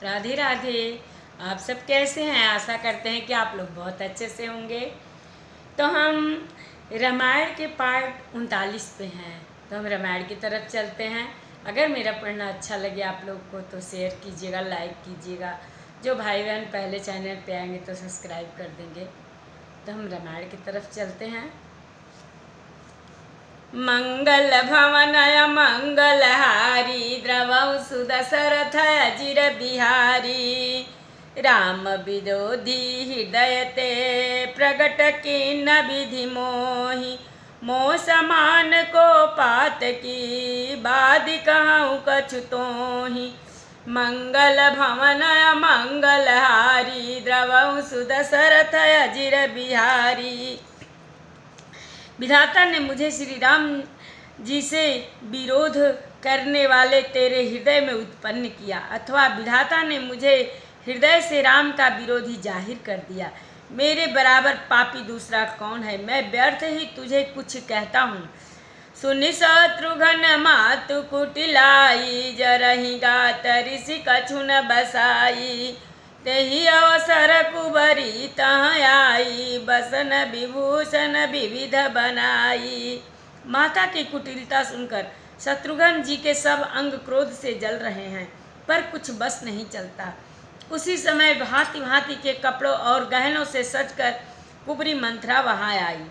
राधे राधे। आप सब कैसे हैं? आशा करते हैं कि आप लोग बहुत अच्छे से होंगे। तो हम रामायण के पार्ट 39 पे हैं, तो हम रामायण की तरफ चलते हैं। अगर मेरा पढ़ना अच्छा लगे आप लोग को तो शेयर कीजिएगा, लाइक कीजिएगा। जो भाई बहन पहले चैनल पे आएंगे तो सब्सक्राइब कर देंगे। तो हम रामायण की तरफ चलते हैं। मंगल भवनय मंगलहारी द्रवौ दशरथ अजिर बिहारी राम विरोधी हृदय ते प्रगट किन्न विधि मोहि मोह समान को पात की बादि कहूँ कछु तोहि मंगल भवनय मंगलहारी द्रवौ दशरथ अजिर बिहारी। विधाता ने मुझे श्री राम जी से विरोध करने वाले तेरे हृदय में उत्पन्न किया, अथवा विधाता ने मुझे हृदय से राम का विरोधी जाहिर कर दिया। मेरे बराबर पापी दूसरा कौन है? मैं व्यर्थ ही तुझे कुछ कहता हूँ। सुनि शत्रुघ्न मातु कुटिलाई जरहि गात ऋषि कछु न बसाई तेहि अवसर कुबरी तहाँ आई बसन विभूषण विविध बनाई। माता की कुटिलता सुनकर शत्रुघ्न जी के सब अंग क्रोध से जल रहे हैं, पर कुछ बस नहीं चलता। उसी समय भांति भांति के कपड़ों और गहनों से सजकर कुबरी मंथरा वहाँ आई।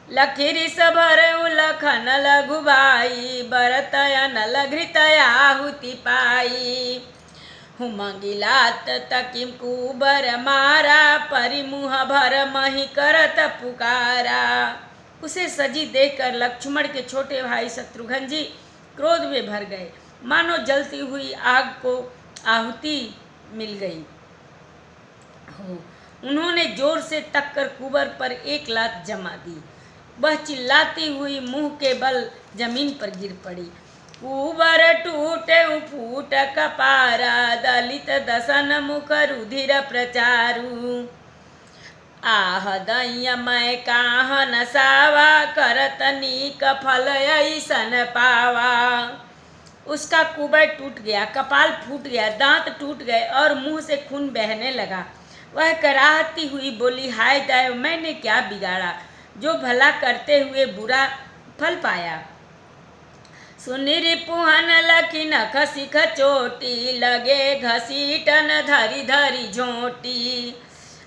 लखीरी सभर लखन लघु भाई बरतयन लघृतय आहुति पाई हुमंगिलात तकिम कुबर मारा परिमुह भर मही करत पुकारा। उसे सजी देखकर लक्ष्मण के छोटे भाई शत्रुघ्न जी क्रोध में भर गए, मानो जलती हुई आग को आहुति मिल गई हो। उन्होंने जोर से तककर कुबर पर एक लात जमा दी। वह चिल्लाती हुई मुंह के बल जमीन पर गिर पड़ी। कुबर टूटे फूट कपारा दलित दसन मुख रुधिर प्रचारु आह दैय मैं काह नसावा करत नीक फल ऐसन पावा। उसका कुबर टूट गया, कपाल फूट गया, दांत टूट गए और मुंह से खून बहने लगा। वह कराहती हुई बोली, हाय दैव, मैंने क्या बिगाड़ा जो भला करते हुए बुरा फल पाया। सुनि रिपुहन लखी नख सिख चोटी लगे घसीटन धरी धरी झोटी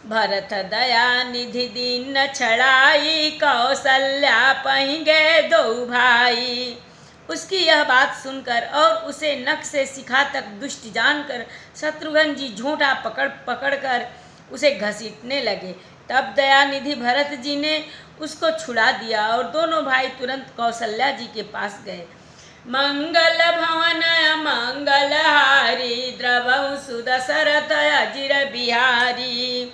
भरत दया निधि दीन छड़ाई कौशल्या पहींगे दो भाई। उसकी यह बात सुनकर और उसे नख से शिखा तक दुष्ट जानकर शत्रुघ्न जी झोंटा पकड़ पकड़ कर उसे घसीटने लगे। तब दयानिधि भरत जी ने उसको छुड़ा दिया और दोनों भाई तुरंत कौशल्या जी के पास गए। मंगल भवन मंगलहारी द्रवौ दशरथ अजिर बिहारी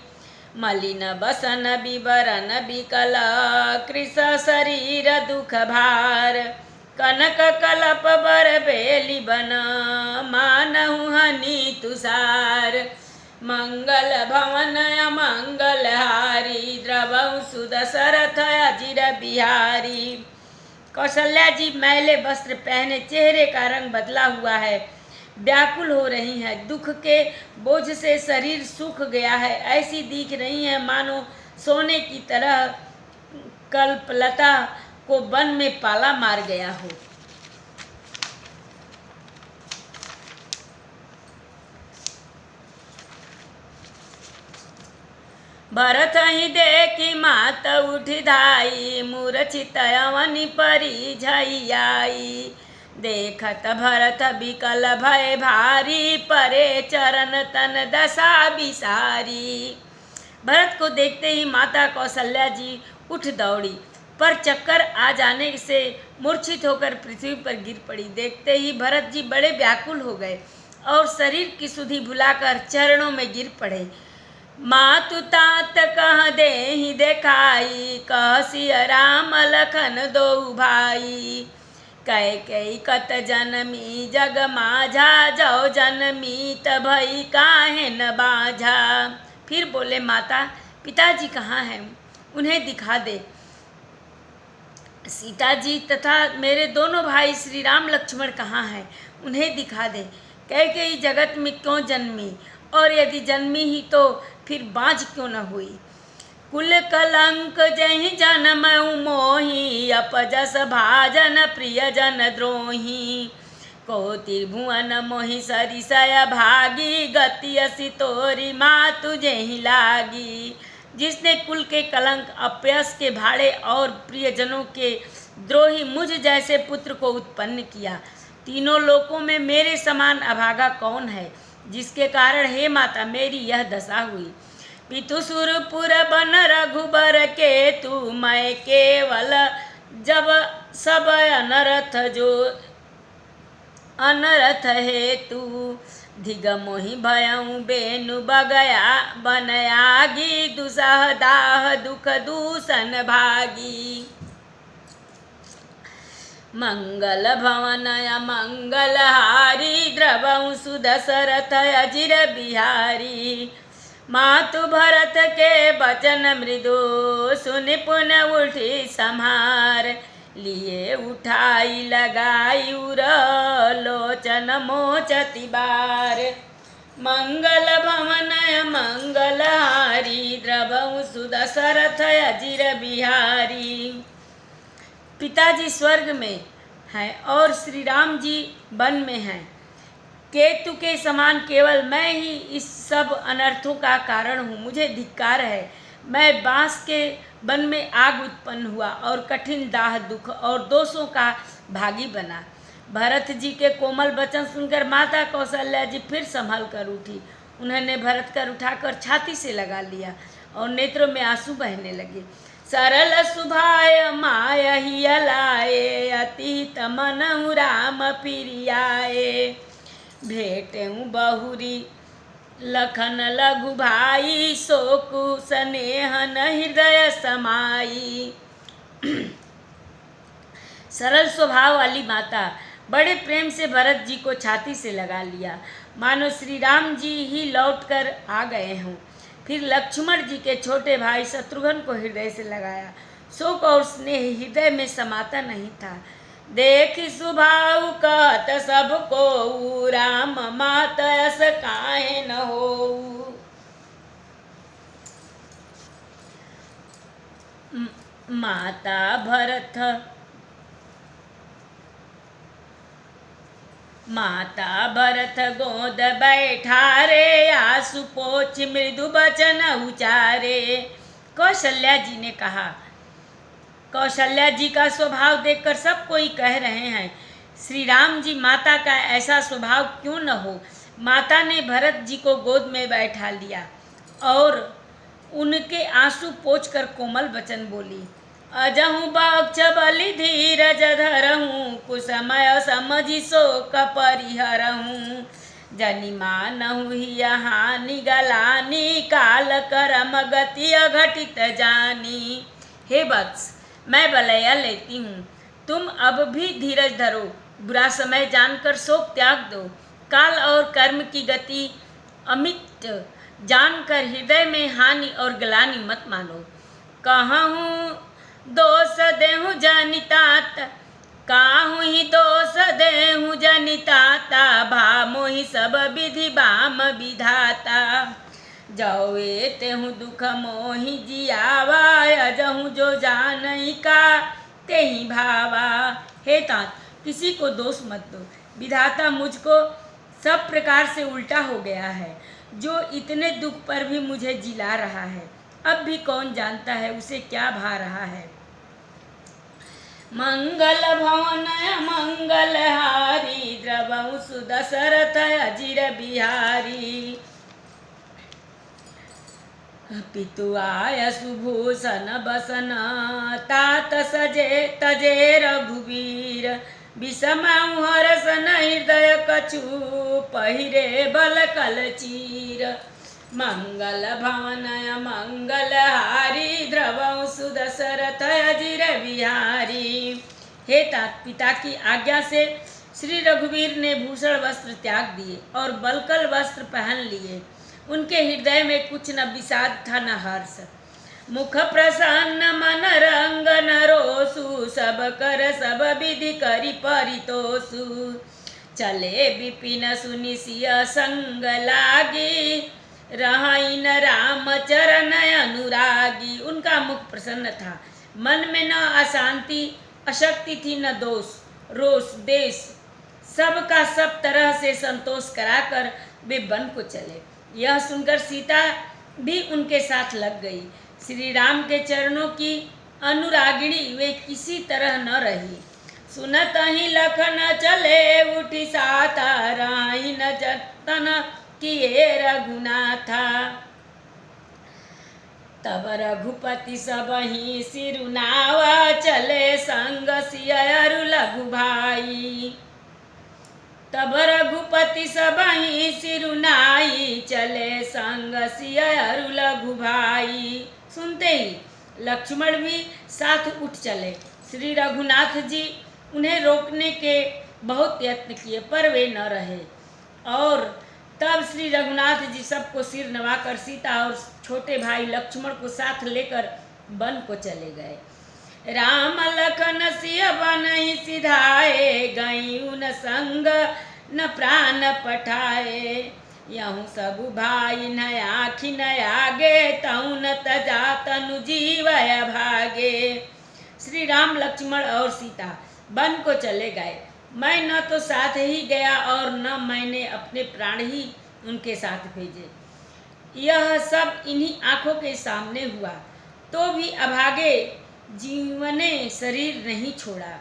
मलिन बसन विवरण विकल कृश शरीर दुख भार कनक कलप बर बेली बन मानहु हनि तुषार मंगल भवन मंगलहारी द्रवौ दशरथ अजिर बिहारी। कौशल्या जी मैले वस्त्र पहने, चेहरे का रंग बदला हुआ है, व्याकुल हो रही हैं, दुख के बोझ से शरीर सूख गया है, ऐसी दिख रही है मानो सोने की तरह कल्पलता को वन में पाला मार गया हो। भरत ही देखी मात उठी धाई मूर्छित अवनि परी झैयाई देखत भरत विकल भय भारी परे चरण तन दशा बिसारी। भरत को देखते ही माता कौशल्या जी उठ दौड़ी, पर चक्कर आ जाने से मूर्छित होकर पृथ्वी पर गिर पड़ी। देखते ही भरत जी बड़े व्याकुल हो गए और शरीर की सुधि भुलाकर चरणों में गिर पड़े। मातु तात कह देहि देखाई कह सिय राम लखन दो भाई कैकेयी कत जनमी जग माझा जौ जनमी तभई काहे न बाझा। फिर बोले, माता पिताजी कहाँ हैं? उन्हें दिखा दे। सीता जी तथा मेरे दोनों भाई श्री राम लक्ष्मण कहाँ हैं? उन्हें दिखा दे। कैकेयी जगत में क्यों जन्मी, और यदि जन्मी ही तो फिर बाँझ क्यों न हुई। कुल कलंक जहि जनमउ मोहि, अपजस भाजन प्रिय जन द्रोही। को त्रिभुवन मोहि सरिसय भागी, गति असि तोरी मातु जेहि लागी। जिसने कुल के कलंक, अपयस के भाड़े और प्रियजनों के द्रोही मुझ जैसे पुत्र को उत्पन्न किया। तीनों लोकों में मेरे समान अभागा कौन है, जिसके कारण हे माता मेरी यह दशा हुई। पितु सुरपुर बन रघुबर के तू, मैं केवल जब सब अनरथ जो अनरथ है तू। धिग मोहि भयउ बेनु बगया, बनयागी दुसह दाह दुख दूषण भागी। मंगल भवन मंगल हारी, द्रवउ सुदशरथ अजिर बिहारी। मातु भरत के बचन मृदु, सुनि पुन उठी सम्हार। लिए उठाई लगाई उर, लोचन मोचति बार। मंगल भवन मंगल हारी, द्रवउ सुदशरथ अजिर बिहारी। पिताजी स्वर्ग में हैं और श्री राम जी वन में हैं। केतु के समान केवल मैं ही इस सब अनर्थों का कारण हूँ। मुझे धिक्कार है। मैं बांस के वन में आग उत्पन्न हुआ और कठिन दाह दुख और दोषों का भागी बना। भरत जी के कोमल वचन सुनकर माता कौशल्या जी फिर संभल कर उठी। उन्होंने भरत कर उठाकर छाती से लगा लिया और नेत्रों में आंसू बहने लगे। सरल सुभाय माय ही लाए, अतीत मनहु राम प्रियाए। भेटेऊ बहुरी लखन लघु भाई, शोकु स्नेहन हृदय समाई। सरल स्वभाव वाली माता बड़े प्रेम से भरत जी को छाती से लगा लिया, मानो श्री राम जी ही लौट कर आ गए हों। फिर लक्ष्मण जी के छोटे भाई शत्रुघ्न को हृदय से लगाया। शोक और स्नेह हृदय में समाता नहीं था। देख सुभाव कहत सबको, राम मात अस काहे न हो। माता भरत गोद बैठा रे, आंसू पोछ मृदु बचन उचारे। कौशल्या जी ने कहा। कौशल्या जी का स्वभाव देखकर सब कोई कह रहे हैं, श्री राम जी माता का ऐसा स्वभाव क्यों न हो। माता ने भरत जी को गोद में बैठा लिया और उनके आंसू पोंछकर कोमल वचन बोली। अजहु बक्ष बलि धीरज धरहूँ, कुसमय समझि शोक परिहरहूँ। जनि मानहु हिय हानि गलानी, काल करम गति अघटित जानी। हे वत्स, मैं बलैया लेती हूँ, तुम अब भी धीरज धरो। बुरा समय जानकर शोक त्याग दो। काल और कर्म की गति अमित जानकर हृदय में हानि और गलानी मत मानो। कहूँ दोष देहु जनितात, काहू ही दोष देहु जनिताता। भा मोहि सब विधि बाम विधाता, जौए तेहु दुख मोहि जियावा। अजहु जो जानई का तेहि भावा। हे तात, किसी को दोष मत दो। विधाता मुझको सब प्रकार से उल्टा हो गया है, जो इतने दुख पर भी मुझे जिला रहा है। अब भी कौन जानता है उसे क्या भा रहा है। मंगल भवन मंगल हारी, द्रवउ सुदशरथ अजिर बिहारी। पितु आय सुभूषण बसन, तात सजे तजे रघुवीर। विषमउ हरसन हृदय कछु, पहिरे बल कल चीर। मंगल भवन मंगल हारी, द्रवउ सुदशरथ अजिर बिहारी। हे तात, पिता की आज्ञा से श्री रघुवीर ने भूषण वस्त्र त्याग दिए और बलकल वस्त्र पहन लिए। उनके हृदय में कुछ न विषाद था न हर्ष। मुख प्रसन्न मन रंग न रोसु, सब कर सब विधि करि परितोषु। चले विपिन सुनि सिय संग लागी, रहाई न राम चरण अनुरागी। उनका मुख प्रसन्न था, मन में न अशांति अशक्ति थी, न दोष रोष देश, सबका सब तरह से संतोष कराकर वे वन को चले। यह सुनकर सीता भी उनके साथ लग गई। श्री राम के चरणों की अनुरागिणी वे किसी तरह न रही। सुनत ही लखन चले उठी साता, राही न जतन किए रघुनाथा। तब रघुपति सबहि सिरुनावा, चले संग सिय अरु लघु भाई। तब रघुपति सबहि सिरुनाई, चले संग सिय अरु लघु भाई। सुनते ही लक्ष्मण भी साथ उठ चले। श्री रघुनाथ जी उन्हें रोकने के बहुत यत्न किए, पर वे न रहे। और तब श्री रघुनाथ जी सबको सिर नवाकर सीता और छोटे भाई लक्ष्मण को साथ लेकर वन को चले गए। राम लखन सिय बनहि सिधाए, गई उन संग न प्राण पठाए। यहूँ सबु भाई न आखि न आगे, तहु न तजा तनु जीवय भागे। श्री राम लक्ष्मण और सीता वन को चले गए। मैं न तो साथ ही गया और न मैंने अपने प्राण ही उनके साथ भेजे। यह सब इन्हीं आँखों के सामने हुआ, तो भी अभागे जीवने शरीर नहीं छोड़ा।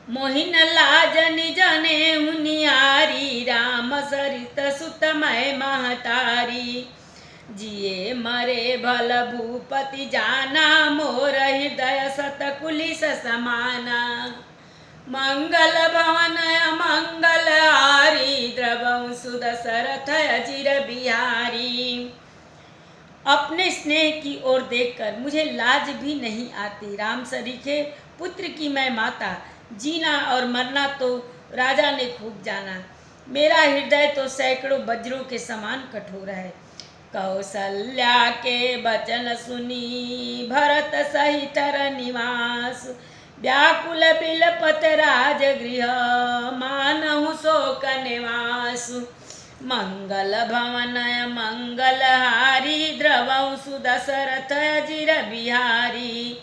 मोहिन लाज निजने मुनियारी, राम सरित सुत मैं महतारी। जिए मरे भल भूपति जाना, मोर हृदय सतकुलिस समाना। मंगल भवन मंगल हारी, द्रवं सुदशरथ अजिर बिहारी। अपने स्नेह की ओर देखकर मुझे लाज भी नहीं आती। राम सरीखे पुत्र की मैं माता, जीना और मरना तो राजा ने खूब जाना। मेरा हृदय तो सैकड़ों वज्रों के समान कठोर है। कौशल्या के वचन सुनी, भरत सहित निवास। व्याकुल बिलपत राजगृह, मानहु शोक निवास। मंगल भवन मंगल हारी, द्रवं सुदशरथ अजिर बिहारी।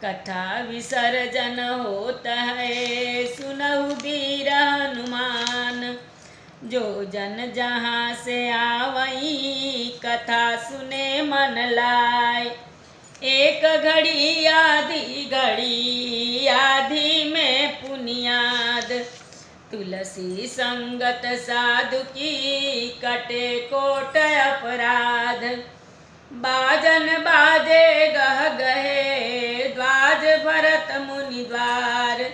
कथा विसर्जन होत है, सुनहु वीर हनुमान। जो जन जहाँ से आवई, कथा सुने मन लाय। एक घड़ी आधी घड़ी, आधी में पुनियाद। तुलसी संगत साधु की, कटे कोट अपराध। बाजन बाजे गह गहे, द्वाज भरत मुनि द्वार।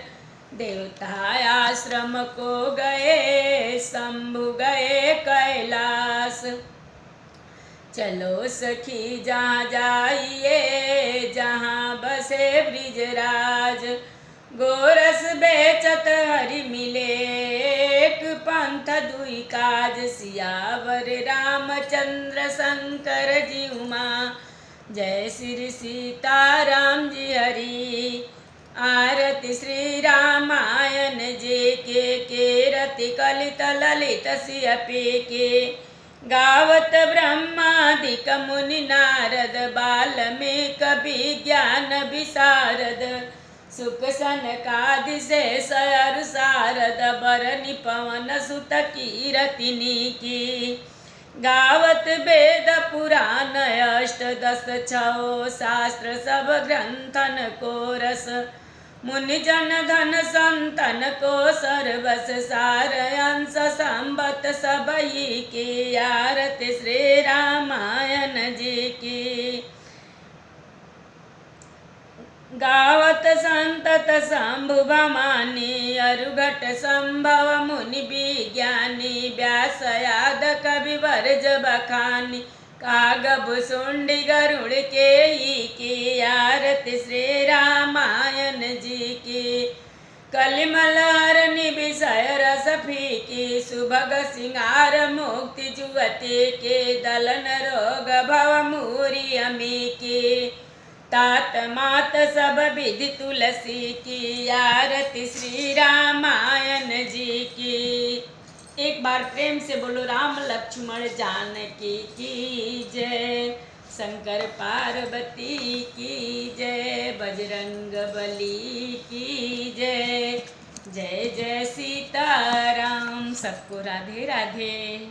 देवता आश्रम को गए, शंभु गए कैलाश। चलो सखी जहाँ जाइए, जहाँ बसे ब्रिजराज। गोरस बेचत हरि मिले, एक पंथ दुई काज। सियावर रामचंद्र शंकर जी उमा, जय श्री सीताराम जी हरि। आरती श्री रामायण जे के रति कलित ललित सिय के। गावत ब्रह्मादिक मुनि नारद, बाल्मीक विज्ञान विशारद। सुख सनकादि शेष अरु सारद, बरनि पवन सुत कीरतिनी की। गावत वेद पुराण अष्टदश छौ, शास्त्र सब ग्रंथन को रस। मुनि जन धन संतन को सर्वस, सार अंश संबत सबही की। आरती श्री रामायण जी की। गावत संतत शंभु भमानी, अरुघट संभव मुनि विज्ञानी। व्यास आद कवि वर्ज बखानी, कागब सुंडी गरुड़ के ही की। आरती श्री रामायण जी की। कलिमल हरनि विषय रस फीकी, सुभग सिंगार मुक्ति जुवती के। दलन रोग भव मूरी अमी की। तात मात सब विधि तुलसी की, आरती श्री रामायण जी की। एक बार प्रेम से बोलो राम लक्ष्मण जानकी की जय, शंकर पार्वती की जय, बजरंग बली की जय। जय जय सीताराम। सबको राधे राधे।